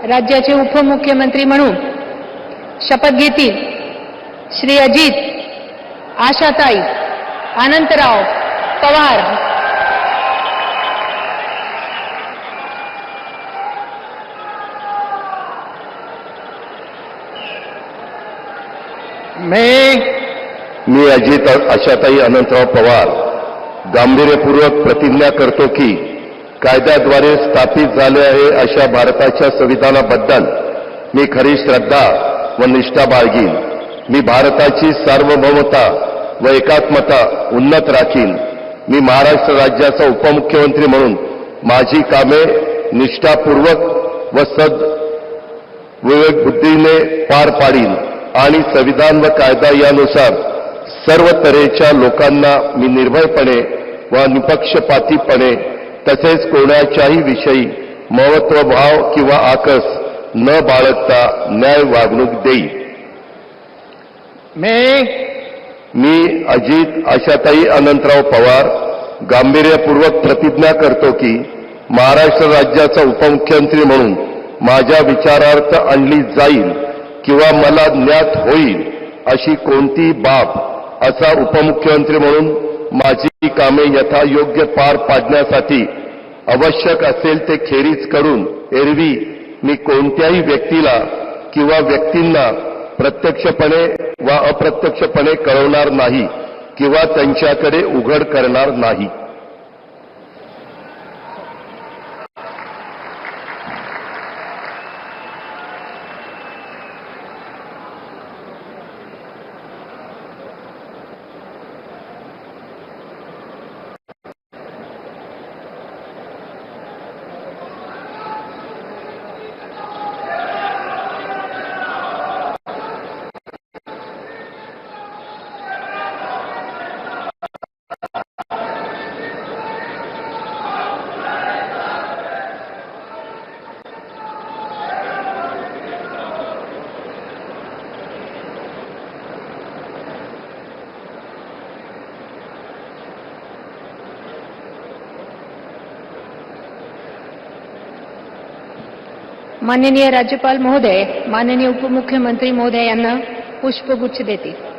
राज्याचे उपमुख्यमंत्री म्हणून शपथ घेतील श्री अजित आशाताई अनंतराव पवार। मी अजित आशाताई अनंतराव पवार गांभीर्यपूर्वक प्रतिज्ञा करतो की कायद्याद्वारे स्थापित झाले आहे अशा भारताच्या संविधानाबद्दल मी खरी श्रद्धा व निष्ठा बाळगीन। मी भारताची सार्वभौमता व एकात्मता उन्नत राखीन। मी महाराष्ट्र राज्याचा उपमुख्यमंत्री म्हणून माझी कामे निष्ठापूर्वक व विवेकबुद्धीने पार पाडीन आणि संविधान व कायदा यानुसार सर्व तऱ्हेच्या लोकांना मी निर्भयपणे व निपक्षपातीपणे तसेच कोणाच्याही विषयी महत्त्वभाव किंवा आकस न बाळगता न्याय वागणूक देईन। मी अजित आशाताई अनंतराव पवार गांभीर्यपूर्वक प्रतिज्ञा करतो की महाराष्ट्र राज्याचा उपमुख्यमंत्री म्हणून माझ्या विचारार्थ आणली जाईल किंवा मला ज्ञात होईल अशी कोणती बाब असा उपमुख्यमंत्री म्हणून माझी कामे यथायोग्य पार पाडण्यासाठी आवश्यक असेल ते खेरीज करून एरवी मी कोणत्याही व्यक्तीला किंवा व्यक्तींना प्रत्यक्षपणे वा अप्रत्यक्षपणे कळवणार नाही किंवा त्यांच्याकडे उघड करणार नाही। माननीय राज्यपाल महोदय माननीय उपमुख्यमंत्री महोदय यांना पुष्पगुच्छ देतील।